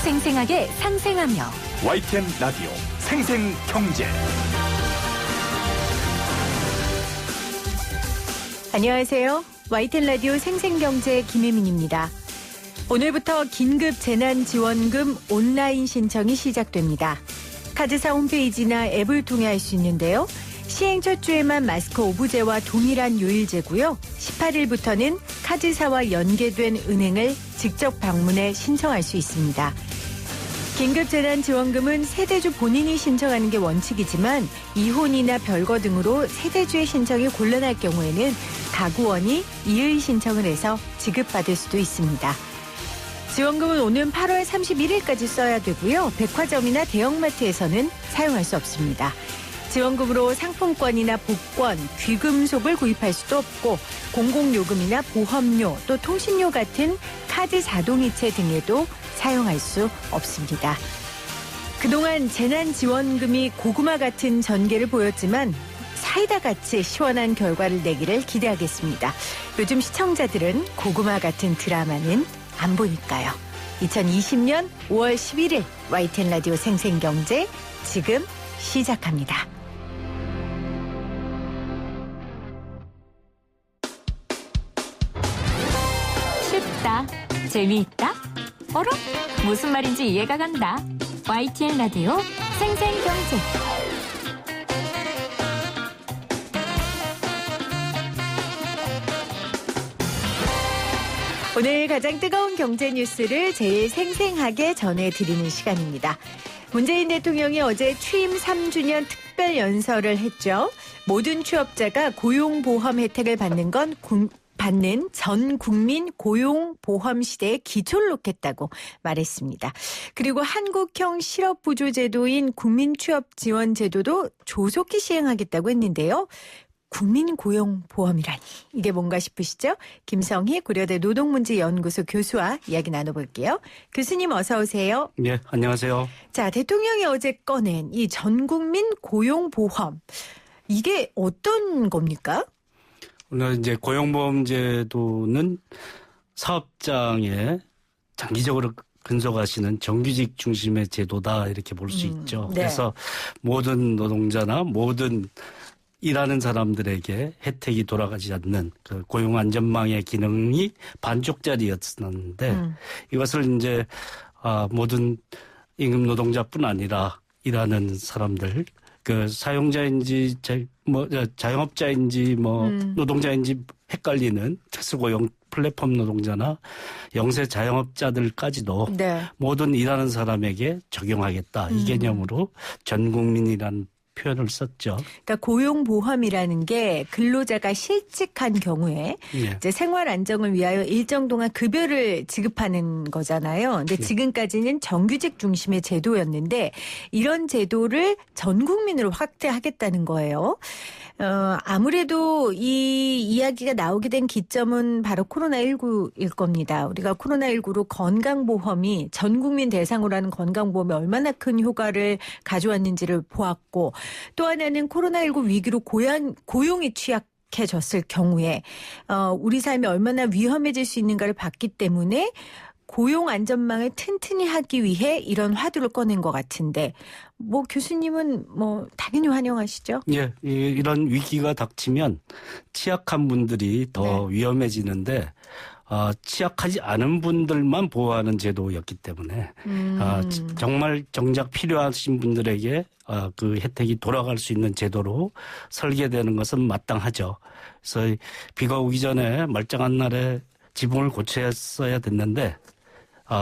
생생하게 상생하며 YTN 라디오 생생경제. 안녕하세요. YTN 라디오 생생경제 김혜민입니다. 오늘부터 긴급 재난지원금 온라인 신청이 시작됩니다. 카드사 홈페이지나 앱을 통해 할 수 있는데요. 시행 첫 주에만 마스크 오부제와 동일한 요일제고요. 18일부터는 카드사와 연계된 은행을 직접 방문해 신청할 수 있습니다. 긴급재난지원금은 세대주 본인이 신청하는 게 원칙이지만 이혼이나 별거 등으로 세대주의 신청이 곤란할 경우에는 가구원이 이의 신청을 해서 지급받을 수도 있습니다. 지원금은 오는 8월 31일까지 써야 되고요. 백화점이나 대형마트에서는 사용할 수 없습니다. 지원금으로 상품권이나 복권, 귀금속을 구입할 수도 없고 공공요금이나 보험료 또 통신료 같은 카드 자동이체 등에도 사용할 수 없습니다. 그동안 재난지원금이 고구마 같은 전개를 보였지만 사이다같이 시원한 결과를 내기를 기대하겠습니다. 요즘 시청자들은 고구마 같은 드라마는 안 보니까요. 2020년 5월 11일 YTN 라디오 생생경제 지금 시작합니다. 쉽다, 재미있다, 어라? 무슨 말인지 이해가 간다. YTN 라디오 생생경제. 오늘 가장 뜨거운 경제 뉴스를 제일 생생하게 전해드리는 시간입니다. 문재인 대통령이 어제 취임 3주년 특별 연설을 했죠. 모든 취업자가 고용보험 혜택을 받는 전 국민 고용보험 시대의 기초를 놓겠다고 말했습니다. 그리고 한국형 실업부조제도인 국민취업지원제도도 조속히 시행하겠다고 했는데요. 국민고용보험이라니 이게 뭔가 싶으시죠? 김성희 고려대 노동문제연구소 교수와 이야기 나눠볼게요. 교수님 어서 오세요. 네, 안녕하세요. 자, 대통령이 어제 꺼낸 이 전국민 고용보험 이게 어떤 겁니까? 오늘 이제 고용보험제도는 사업장에 장기적으로 근속하시는 정규직 중심의 제도다 이렇게 볼 수 있죠. 네. 그래서 모든 노동자나 모든 일하는 사람들에게 혜택이 돌아가지 않는 그 고용안전망의 기능이 반쪽짜리였었는데 이것을 이제 모든 임금 노동자뿐 아니라 일하는 사람들 그 사용자인지 자영업자인지 노동자인지 헷갈리는 특수고용 플랫폼 노동자나 영세 자영업자들까지도 네. 모든 일하는 사람에게 적용하겠다. 이 개념으로 전국민이라는 표현을 썼죠. 그러니까 고용보험이라는 게 근로자가 실직한 경우에 예. 이제 생활 안정을 위하여 일정 동안 급여를 지급하는 거잖아요. 근데 지금까지는 정규직 중심의 제도였는데 이런 제도를 전 국민으로 확대하겠다는 거예요. 아무래도 이 이야기가 나오게 된 기점은 바로 코로나19일 겁니다. 우리가 코로나19로 건강보험이 전 국민 대상으로 하는 건강보험이 얼마나 큰 효과를 가져왔는지를 보았고 또 하나는 코로나19 위기로 고용이 취약해졌을 경우에 우리 삶이 얼마나 위험해질 수 있는가를 봤기 때문에 고용 안전망을 튼튼히 하기 위해 이런 화두를 꺼낸 것 같은데 교수님은 당연히 환영하시죠? 예, 이런 위기가 닥치면 취약한 분들이 더 네. 위험해지는데 취약하지 않은 분들만 보호하는 제도였기 때문에 정말 정작 필요하신 분들에게 그 혜택이 돌아갈 수 있는 제도로 설계되는 것은 마땅하죠. 그래서 비가 오기 전에 말짱한 날에 지붕을 고쳤어야 됐는데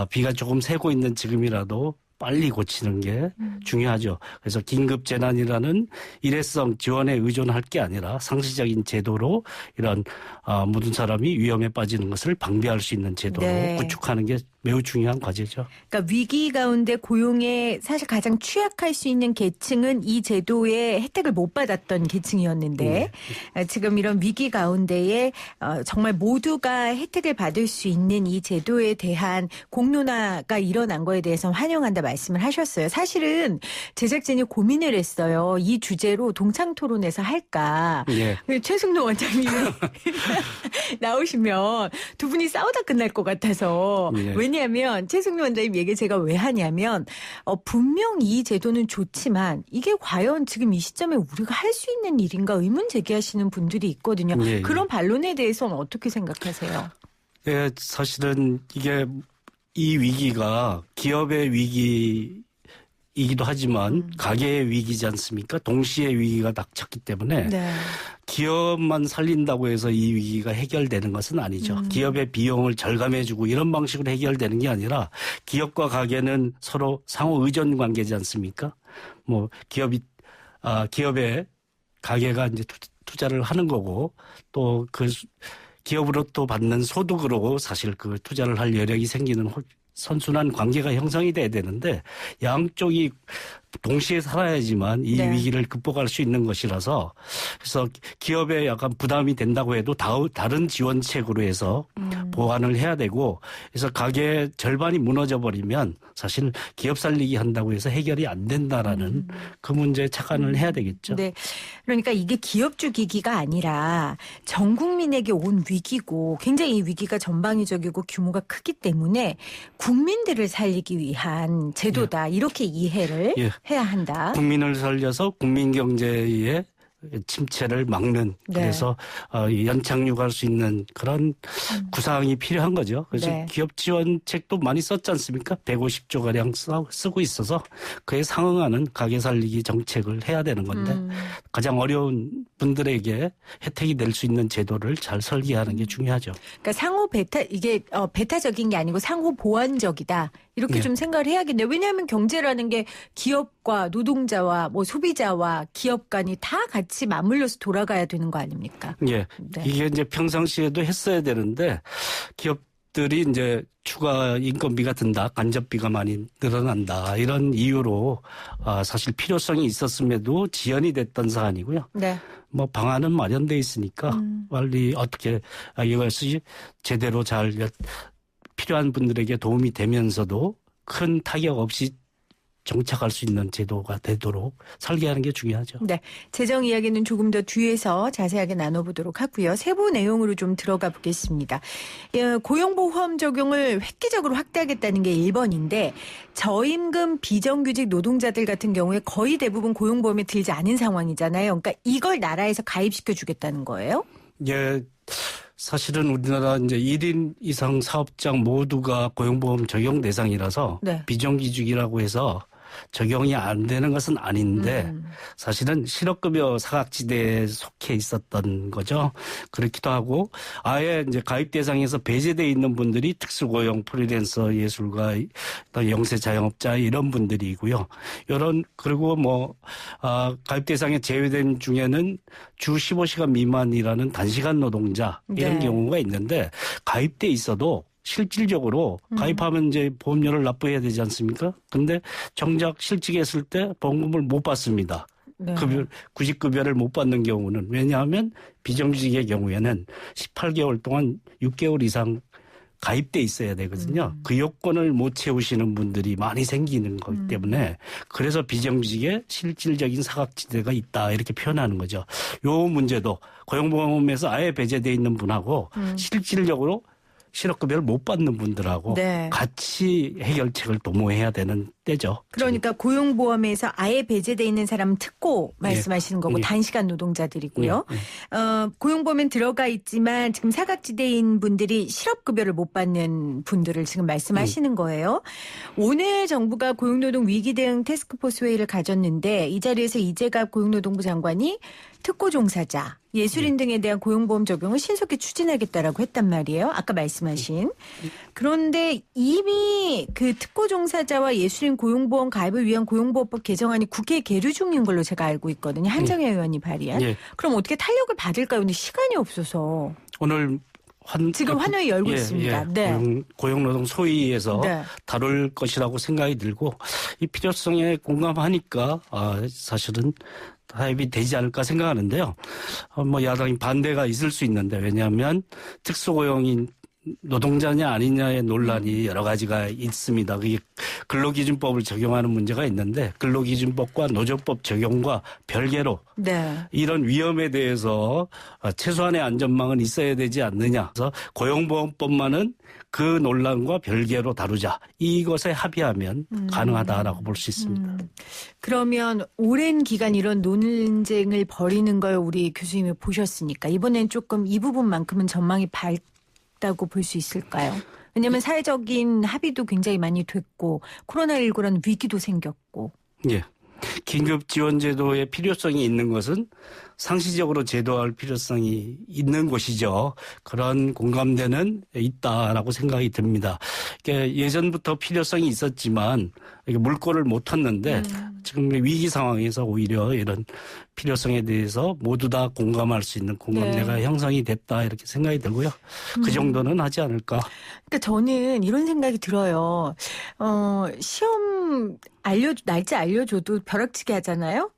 비가 조금 새고 있는 지금이라도 빨리 고치는 게 중요하죠. 그래서 긴급재난이라는 일회성 지원에 의존할 게 아니라 상시적인 제도로 이런 모든 사람이 위험에 빠지는 것을 방비할 수 있는 제도로 네. 구축하는 게 매우 중요한 과제죠. 그러니까 위기 가운데 고용에 사실 가장 취약할 수 있는 계층은 이 제도의 혜택을 못 받았던 계층이었는데 지금 이런 위기 가운데에 정말 모두가 혜택을 받을 수 있는 이 제도에 대한 공론화가 일어난 거에 대해서 환영한다 말씀을 하셨어요. 사실은 제작진이 고민을 했어요. 이 주제로 동창 토론에서 할까. 예. 최승로 원장님이 나오시면 두 분이 싸우다 끝날 것 같아서. 예. 왜냐하면 최승로 원장님 얘기 제가 왜 하냐면 분명 이 제도는 좋지만 이게 과연 지금 이 시점에 우리가 할 수 있는 일인가 의문 제기하시는 분들이 있거든요. 예, 예. 그런 반론에 대해서는 어떻게 생각하세요? 예, 사실은 이게 이 위기가 기업의 위기이기도 하지만 가계의 위기지 않습니까? 동시에 위기가 닥쳤기 때문에 네. 기업만 살린다고 해서 이 위기가 해결되는 것은 아니죠. 기업의 비용을 절감해주고 이런 방식으로 해결되는 게 아니라 기업과 가계는 서로 상호 의존 관계지 않습니까? 뭐 기업의 가계가 이제 투자를 하는 거고 또 그 기업으로부터 받는 소득으로 사실 그 투자를 할 여력이 생기는 선순환 관계가 형성이 돼야 되는데 양쪽이 동시에 살아야지만 이 네. 위기를 극복할 수 있는 것이라서 그래서 기업에 약간 부담이 된다고 해도 다른 지원책으로 해서 보완을 해야 되고 그래서 가계 절반이 무너져 버리면 사실 기업 살리기 한다고 해서 해결이 안 된다라는 그 문제에 착안을 해야 되겠죠. 네. 그러니까 이게 기업주 위기가 아니라 전 국민에게 온 위기고 굉장히 이 위기가 전방위적이고 규모가 크기 때문에 국민들을 살리기 위한 제도다. 이렇게 이해를 예. 해야 한다. 국민을 살려서 국민 경제의 침체를 막는 네. 그래서 연착륙할 수 있는 그런 구상이 필요한 거죠. 그래서 네. 기업 지원책도 많이 썼지 않습니까? 150조 가량 쓰고 있어서 그에 상응하는 가게 살리기 정책을 해야 되는 건데 가장 어려운 분들에게 혜택이 될 수 있는 제도를 잘 설계하는 게 중요하죠. 그러니까 상호 이게 배타적인 게 아니고 상호 보완적이다. 이렇게 네. 좀 생각을 해야겠네요. 왜냐하면 경제라는 게 기업과 노동자와 뭐 소비자와 기업 간이 다 같이 맞물려서 돌아가야 되는 거 아닙니까? 예. 네. 이게 이제 평상시에도 했어야 되는데 기업들이 이제 추가 인건비가 든다, 간접비가 많이 늘어난다 이런 이유로 사실 필요성이 있었음에도 지연이 됐던 사안이고요. 네. 뭐 방안은 마련돼 있으니까 빨리 어떻게 이것이 제대로 잘 필요한 분들에게 도움이 되면서도 큰 타격 없이 정착할 수 있는 제도가 되도록 설계하는 게 중요하죠. 네. 재정 이야기는 조금 더 뒤에서 자세하게 나눠보도록 하고요. 세부 내용으로 좀 들어가 보겠습니다. 고용보험 적용을 획기적으로 확대하겠다는 게 1번인데 저임금 비정규직 노동자들 같은 경우에 거의 대부분 고용보험에 들지 않은 상황이잖아요. 그러니까 이걸 나라에서 가입시켜 주겠다는 거예요? 예. 사실은 우리나라 이제 1인 이상 사업장 모두가 고용보험 적용 대상이라서 네. 비정규직이라고 해서 적용이 안 되는 것은 아닌데 사실은 실업급여 사각지대에 속해 있었던 거죠. 그렇기도 하고 아예 이제 가입 대상에서 배제돼 있는 분들이 특수고용, 프리랜서, 예술가, 또 영세 자영업자 이런 분들이고요. 그리고 가입 대상에 제외된 중에는 주 15시간 미만이라는 단시간 노동자 이런 네. 경우가 있는데 가입돼 있어도 실질적으로 가입하면 이제 보험료를 납부해야 되지 않습니까? 근데 정작 실직했을 때 보험금을 못 받습니다. 네. 구직급여를 못 받는 경우는 왜냐하면 비정규직의 경우에는 18개월 동안 6개월 이상 가입돼 있어야 되거든요. 그 요건을 못 채우시는 분들이 많이 생기는 거기 때문에 그래서 비정규직의 실질적인 사각지대가 있다 이렇게 표현하는 거죠. 요 문제도 고용보험에서 아예 배제돼 있는 분하고 실질적으로 실업급여를 못 받는 분들하고 네. 같이 해결책을 도모해야 되는 때죠. 그러니까 고용보험에서 아예 배제돼 있는 사람은 특고 말씀하시는 거고 예. 단시간 노동자들이고요. 고용보험엔 들어가 있지만 지금 사각지대인 분들이 실업급여를 못 받는 분들을 지금 말씀하시는 거예요. 오늘 정부가 고용노동 위기 대응 태스크포스 회의를 가졌는데 이 자리에서 이재갑 고용노동부 장관이 특고 종사자, 예술인 등에 대한 고용보험 적용을 신속히 추진하겠다라고 했단 말이에요. 아까 말씀하신. 그런데 이미 그 특고 종사자와 예술인 고용보험 가입을 위한 고용보호법 개정안이 국회에 계류 중인 걸로 제가 알고 있거든요. 한정혜 의원이 발의한. 예. 그럼 어떻게 탄력을 받을까요? 근데 시간이 없어서. 오늘 지금 환호회 열고 있습니다. 네. 고용노동 소위에서 네. 다룰 것이라고 생각이 들고 이 필요성에 공감하니까 사실은 타협이 되지 않을까 생각하는데요. 야당이 반대가 있을 수 있는데 왜냐하면 특수고용인 노동자냐 아니냐의 논란이 여러 가지가 있습니다. 근로기준법을 적용하는 문제가 있는데 근로기준법과 노조법 적용과 별개로 네. 이런 위험에 대해서 최소한의 안전망은 있어야 되지 않느냐. 그래서 고용보험법만은 그 논란과 별개로 다루자. 이것에 합의하면 가능하다라고 볼 수 있습니다. 그러면 오랜 기간 이런 논쟁을 벌이는 걸 우리 교수님이 보셨으니까 이번엔 조금 이 부분만큼은 전망이 밝다고 볼 수 있을까요? 왜냐하면 사회적인 합의도 굉장히 많이 됐고 코로나19라는 위기도 생겼고. 예. 긴급지원제도의 필요성이 있는 것은 상시적으로 제도화할 필요성이 있는 곳이죠. 그런 공감대는 있다라고 생각이 듭니다. 예전부터 필요성이 있었지만 물꼬를 못 텄는데 지금 위기 상황에서 오히려 이런 필요성에 대해서 모두 다 공감할 수 있는 공감대가 네. 형성이 됐다 이렇게 생각이 들고요. 그 정도는 하지 않을까. 그러니까 저는 이런 생각이 들어요. 시험 날짜 알려줘도 벼락치기 하잖아요.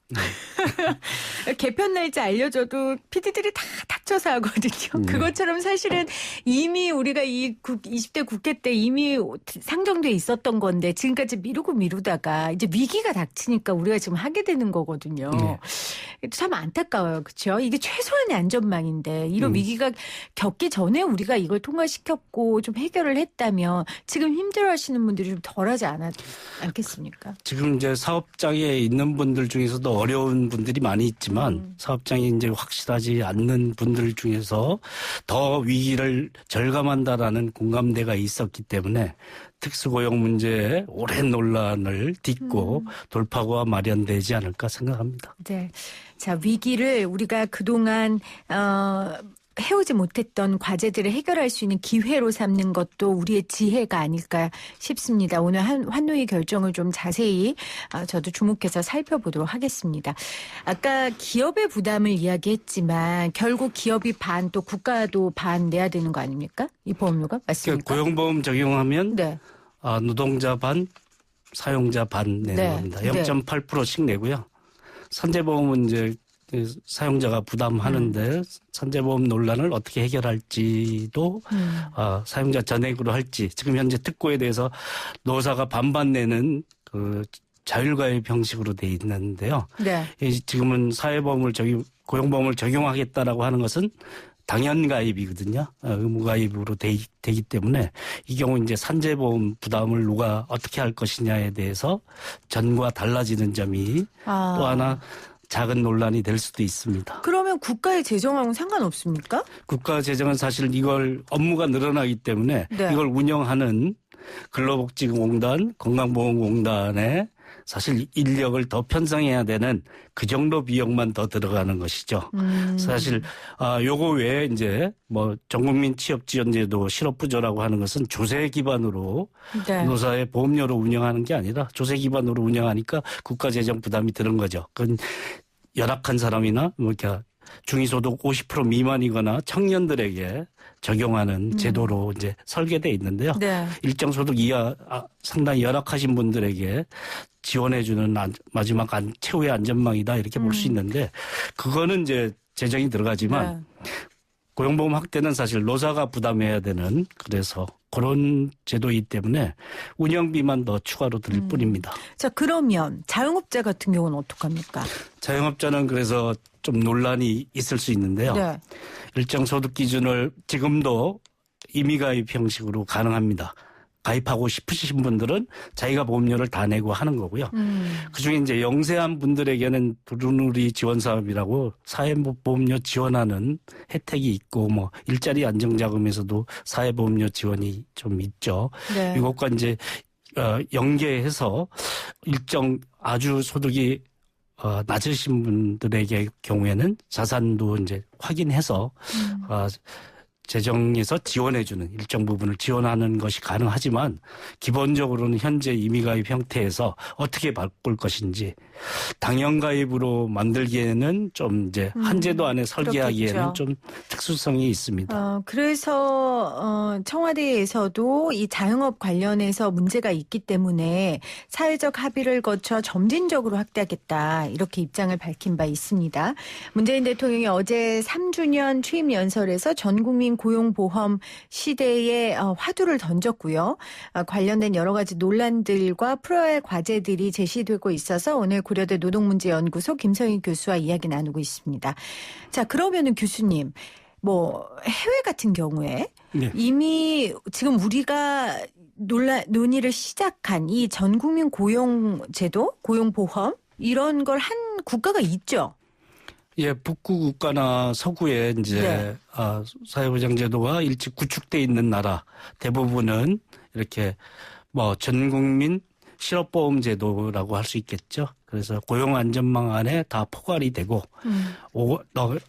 개편 날짜 알려줘도 PD들이 다 닥쳐서 하거든요. 그것처럼 사실은 이미 우리가 이 20대 국회 때 이미 상정돼 있었던 건데 지금까지 미루다가 이제 위기가 닥치니까 우리가 지금 하게 되는 거거든요. 참 안타까워요. 그렇죠? 이게 최소한의 안전망인데 이런 위기가 겪기 전에 우리가 이걸 통과시켰고 좀 해결을 했다면 지금 힘들어하시는 분들이 좀 덜하지 않겠습니까? 지금 이제 사업장에 있는 분들 중에서도 어려운 분들이 많이 있지만 사업장이 이제 확실하지 않는 분들 중에서 더 위기를 절감한다라는 공감대가 있었기 때문에 특수고용 문제에 오랜 논란을 딛고 돌파구가 마련되지 않을까 생각합니다. 네. 자, 위기를 우리가 그동안 해오지 못했던 과제들을 해결할 수 있는 기회로 삼는 것도 우리의 지혜가 아닐까 싶습니다. 오늘 환노위 결정을 좀 자세히 저도 주목해서 살펴보도록 하겠습니다. 아까 기업의 부담을 이야기했지만 결국 기업이 반 또 국가도 반 내야 되는 거 아닙니까? 이 보험료가 맞습니까? 고용보험 적용하면 네. 노동자 반, 사용자 반 내는 겁니다. 0.8%씩 내고요. 산재보험은 이제 사용자가 부담하는데 산재보험 논란을 어떻게 해결할지도 사용자 전액으로 할지 지금 현재 특고에 대해서 노사가 반반 내는 그 자율가입 형식으로 돼 있는데요. 네. 지금은 고용보험을 적용하겠다라고 하는 것은 당연가입이거든요. 의무가입으로 되기 때문에 이 경우 이제 산재보험 부담을 누가 어떻게 할 것이냐에 대해서 전과 달라지는 점이 또 하나 작은 논란이 될 수도 있습니다. 그러면 국가의 재정하고는 상관없습니까? 국가 재정은 사실 이걸 업무가 늘어나기 때문에 네. 이걸 운영하는 근로복지공단, 건강보험공단에 사실 인력을 더 편성해야 되는 그 정도 비용만 더 들어가는 것이죠. 사실 요거 외에 이제 뭐 전국민 취업지원제도 실업부조라고 하는 것은 조세 기반으로 네. 노사의 보험료로 운영하는 게 아니라 조세 기반으로 운영하니까 국가 재정 부담이 드는 거죠. 그건 열악한 사람이나 뭐 이렇게 중위소득 50% 미만이거나 청년들에게 적용하는 제도로 이제 설계돼 있는데요. 네. 일정 소득 이하 상당히 열악하신 분들에게 지원해주는 마지막 최후의 안전망이다 이렇게 볼 수 있는데 그거는 이제 재정이 들어가지만 고용보험 확대는 사실 노사가 부담해야 되는 그래서 그런 제도이기 때문에 운영비만 더 추가로 들 뿐입니다. 자, 그러면 자영업자 같은 경우는 어떡합니까? 자영업자는 그래서 좀 논란이 있을 수 있는데요. 네. 일정 소득 기준을 지금도 임의가입 형식으로 가능합니다. 가입하고 싶으신 분들은 자기가 보험료를 다 내고 하는 거고요. 그중에 이제 영세한 분들에게는 두루누리 지원 사업이라고 사회보험료 지원하는 혜택이 있고 뭐 일자리 안정자금에서도 사회보험료 지원이 좀 있죠. 네. 이것과 이제 연계해서 일정 아주 소득이 낮으신 분들에게 경우에는 자산도 이제 확인해서 재정에서 지원해주는 일정 부분을 지원하는 것이 가능하지만 기본적으로는 현재 임의가입 형태에서 어떻게 바꿀 것인지 당연가입으로 만들기에는 좀 이제 한 제도 안에 설계하기에는 그렇겠죠. 좀 특수성이 있습니다. 그래서 청와대에서도 이 자영업 관련해서 문제가 있기 때문에 사회적 합의를 거쳐 점진적으로 확대하겠다 이렇게 입장을 밝힌 바 있습니다. 문재인 대통령이 어제 3주년 취임 연설에서 전 국민 국민 고용보험 시대에 화두를 던졌고요. 관련된 여러 가지 논란들과 풀어야 할 과제들이 제시되고 있어서 오늘 고려대 노동문제연구소 김성희 교수와 이야기 나누고 있습니다. 자, 그러면은 교수님, 해외 같은 경우에 네. 이미 지금 우리가 논의를 시작한 이 전국민 고용제도, 고용보험 이런 걸 한 국가가 있죠. 예, 북구 국가나 서구에 이제 네. 사회보장 제도가 일찍 구축돼 있는 나라 대부분은 이렇게 전국민 실업보험 제도라고 할 수 있겠죠. 그래서 고용 안전망 안에 다 포괄이 되고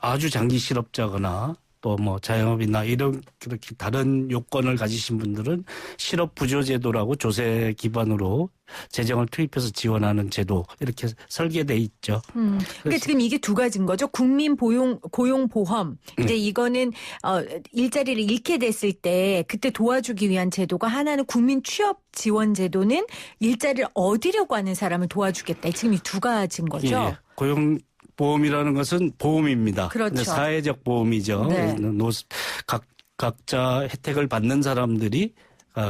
아주 장기 실업자거나 또 자영업이나 이런 그렇게 다른 요건을 가지신 분들은 실업 부조 제도라고 조세 기반으로 재정을 투입해서 지원하는 제도 이렇게 설계돼 있죠. 그러니까 지금 이게 두 가지인 거죠. 국민 고용보험. 이제 이거는 일자리를 잃게 됐을 때 그때 도와주기 위한 제도가, 하나는 국민 취업 지원 제도는 일자리를 얻으려고 하는 사람을 도와주겠다. 지금 이 두 가지인 거죠. 예, 보험이라는 것은 보험입니다. 그렇죠. 사회적 보험이죠. 네. 각자 혜택을 받는 사람들이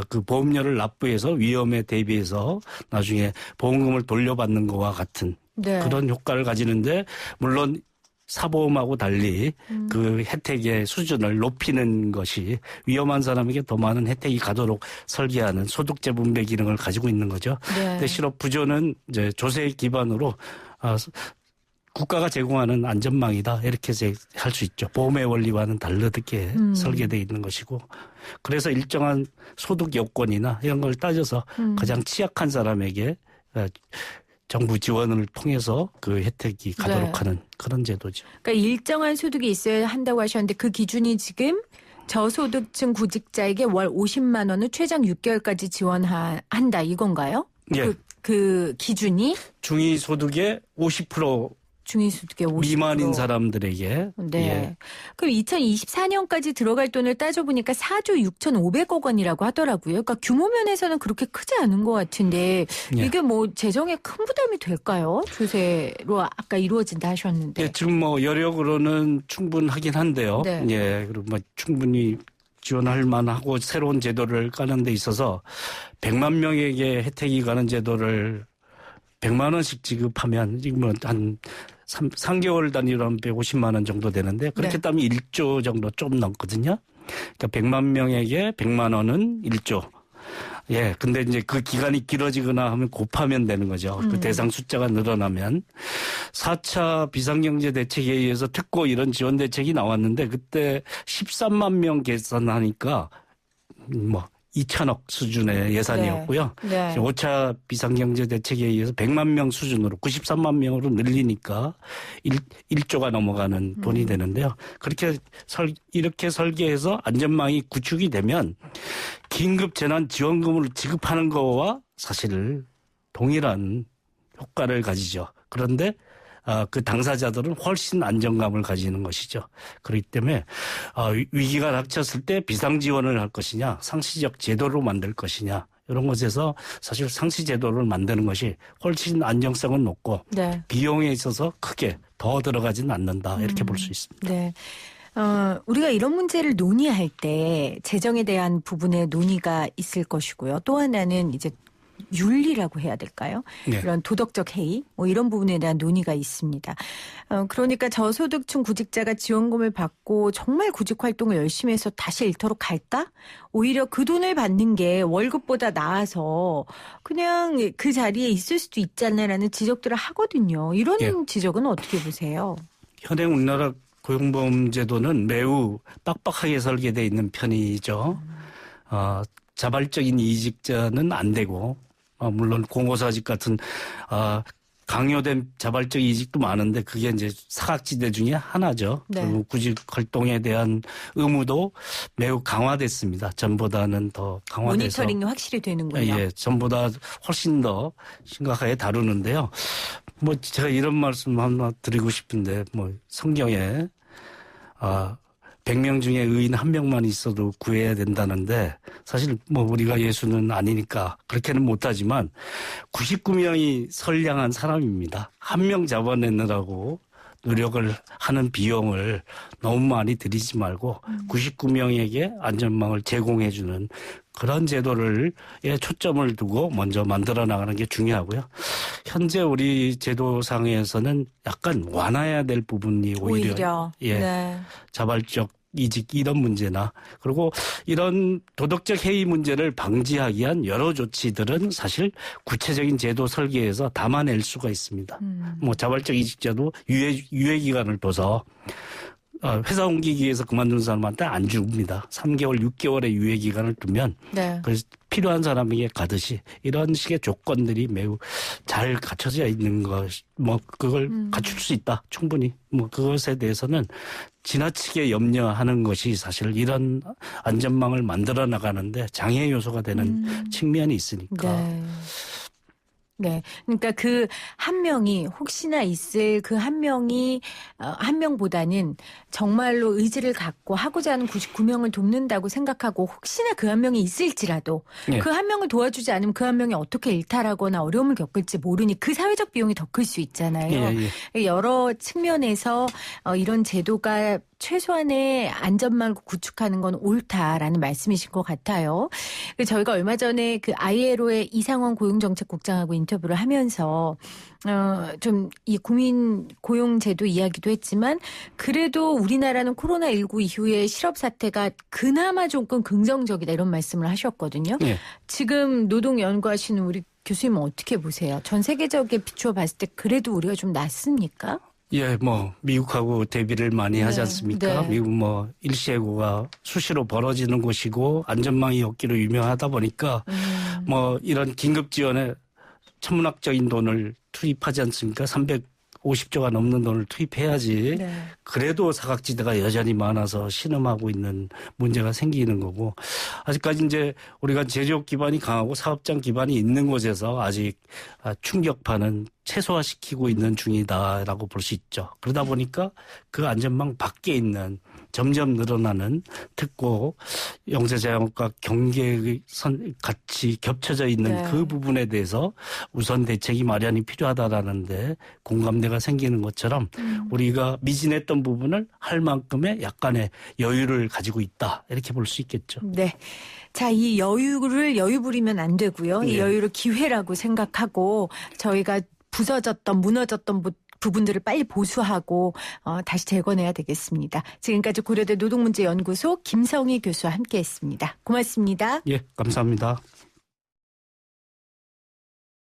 그 보험료를 납부해서 위험에 대비해서 나중에 보험금을 돌려받는 것과 같은 네. 그런 효과를 가지는데, 물론 사보험하고 달리 그 혜택의 수준을 높이는 것이 위험한 사람에게 더 많은 혜택이 가도록 설계하는 소득 재분배 기능을 가지고 있는 거죠. 네. 근데 실업 부조는 이제 조세 기반으로 국가가 제공하는 안전망이다, 이렇게 할 수 있죠. 보험의 원리와는 다르게 설계되어 있는 것이고, 그래서 일정한 소득 요건이나 이런 걸 따져서 가장 취약한 사람에게 정부 지원을 통해서 그 혜택이 가도록 네. 하는 그런 제도죠. 그러니까 일정한 소득이 있어야 한다고 하셨는데 그 기준이 지금 저소득층 구직자에게 월 50만 원을 최장 6개월까지 지원한다, 이건가요? 예. 그 기준이 중위소득의 50% 중위소득의 50% 미만인 사람들에게. 네. 예. 그럼 2024년까지 들어갈 돈을 따져보니까 4조 6,500억 원이라고 하더라고요. 그러니까 규모 면에서는 그렇게 크지 않은 것 같은데 예. 이게 재정에 큰 부담이 될까요? 조세로 아까 이루어진다 하셨는데. 예, 지금 여력으로는 충분하긴 한데요. 네. 예, 그리고 충분히 지원할 만하고 새로운 제도를 까는 데 있어서 100만 명에게 혜택이 가는 제도를 100만 원씩 지급하면 지금 한 3개월 단위로 하면 150만 원 정도 되는데, 그렇게 네. 따면 1조 정도 좀 넘거든요. 그러니까 100만 명에게 100만 원은 1조. 예, 근데 이제 그 기간이 길어지거나 하면 곱하면 되는 거죠. 그 대상 숫자가 늘어나면. 4차 비상경제 대책에 의해서 특고 이런 지원 대책이 나왔는데, 그때 13만 명 계산하니까 2천억 수준의 예산이었고요. 네. 5차 비상경제 대책에 의해서 100만 명 수준으로 93만 명으로 늘리니까 1조가 넘어가는 돈이 되는데요. 이렇게 설계해서 안전망이 구축이 되면 긴급 재난 지원금을 지급하는 거와 사실 동일한 효과를 가지죠. 그런데 그 당사자들은 훨씬 안정감을 가지는 것이죠. 그렇기 때문에 위기가 닥쳤을 때 비상 지원을 할 것이냐, 상시적 제도로 만들 것이냐, 이런 것에서 사실 상시 제도를 만드는 것이 훨씬 안정성은 높고 네. 비용에 있어서 크게 더 들어가지는 않는다, 이렇게 볼 수 있습니다. 네. 우리가 이런 문제를 논의할 때 재정에 대한 부분에 논의가 있을 것이고요. 또 하나는 이제 윤리라고 해야 될까요? 네. 이런 도덕적 해이 이런 부분에 대한 논의가 있습니다. 그러니까 저소득층 구직자가 지원금을 받고 정말 구직 활동을 열심히 해서 다시 일터로 갈까? 오히려 그 돈을 받는 게 월급보다 나아서 그냥 그 자리에 있을 수도 있잖아라는 지적들을 하거든요. 이런 예. 지적은 어떻게 보세요? 현행 우리나라 고용보험 제도는 매우 빡빡하게 설계되어 있는 편이죠. 자발적인 이직자는 안 되고, 물론 공고사직 같은 강요된 자발적 이직도 많은데 그게 이제 사각지대 중에 하나죠. 네. 그리고 구직 활동에 대한 의무도 매우 강화됐습니다. 전보다는 더 강화돼서. 모니터링이 확실히 되는군요. 예, 전보다 훨씬 더 심각하게 다루는데요. 제가 이런 말씀 하나 드리고 싶은데, 성경에 100명 중에 의인 1명만 있어도 구해야 된다는데, 사실 우리가 예수는 아니니까 그렇게는 못하지만 99명이 선량한 사람입니다. 1명 잡아내느라고 노력을 하는 비용을 너무 많이 들이지 말고 99명에게 안전망을 제공해주는 그런 제도를 초점을 두고 먼저 만들어 나가는 게 중요하고요. 현재 우리 제도상에서는 약간 완화해야 될 부분이 오히려 예, 네. 자발적 이직 이런 문제나 그리고 이런 도덕적 해이 문제를 방지하기 위한 여러 조치들은 사실 구체적인 제도 설계에서 담아낼 수가 있습니다. 뭐 자발적 이직자도 유예 기간을 둬서 회사 옮기기 위해서 그만둔 사람한테 안 줍니다. 3개월, 6개월의 유예 기간을 두면 네. 그래서 필요한 사람에게 가듯이 이런 식의 조건들이 매우 잘 갖춰져 있는 것, 뭐 그걸 갖출 수 있다. 충분히. 뭐 그것에 대해서는 지나치게 염려하는 것이 사실 이런 안전망을 만들어 나가는데 장애 요소가 되는 측면이 있으니까. 네. 네. 그러니까 그 한 명이 혹시나 있을 그 한 명이 한 명보다는 정말로 의지를 갖고 하고자 하는 99명을 돕는다고 생각하고 혹시나 그 한 명이 있을지라도 예. 그 한 명을 도와주지 않으면 그 한 명이 어떻게 일탈하거나 어려움을 겪을지 모르니 그 사회적 비용이 더 클 수 있잖아요. 예. 여러 측면에서 이런 제도가 최소한의 안전망을 구축하는 건 옳다라는 말씀이신 것 같아요. 저희가 얼마 전에 그 ILO의 이상원 고용정책국장하고 인터뷰를 하면서 좀 이 국민 고용제도 이야기도 했지만 그래도 우리나라는 코로나19 이후에 실업 사태가 그나마 조금 긍정적이다 이런 말씀을 하셨거든요. 예. 지금 노동 연구하시는 우리 교수님은 어떻게 보세요? 전 세계적에 비추어 봤을 때 그래도 우리가 좀 낫습니까? 예, 뭐 미국하고 대비를 많이 하지 네, 않습니까? 네. 미국 뭐 일시해고가 수시로 벌어지는 곳이고 안전망이 없기로 유명하다 보니까 뭐 이런 긴급 지원에 천문학적인 돈을 투입하지 않습니까? 350조가 넘는 돈을 투입해야지. 네. 그래도 사각지대가 여전히 많아서 신음하고 있는 문제가 생기는 거고 아직까지 이제 우리가 제조업 기반이 강하고 사업장 기반이 있는 곳에서 아직 충격파는 최소화시키고 있는 중이다라고 볼 수 있죠. 그러다 보니까 그 안전망 밖에 있는 점점 늘어나는 특고 영세자영업과 경계선 같이 겹쳐져 있는 네. 그 부분에 대해서 우선 대책이 마련이 필요하다라는데 공감대가 생기는 것처럼 우리가 미진했던 부분을 할 만큼의 약간의 여유를 가지고 있다 이렇게 볼 수 있겠죠. 네. 자, 이 여유를 여유 부리면 안 되고요. 이 예. 여유를 기회라고 생각하고 저희가 부서졌던 무너졌던 부분들을 빨리 보수하고 다시 재건해야 되겠습니다. 지금까지 고려대 노동문제연구소 김성희 교수와 함께했습니다. 고맙습니다. 예, 감사합니다.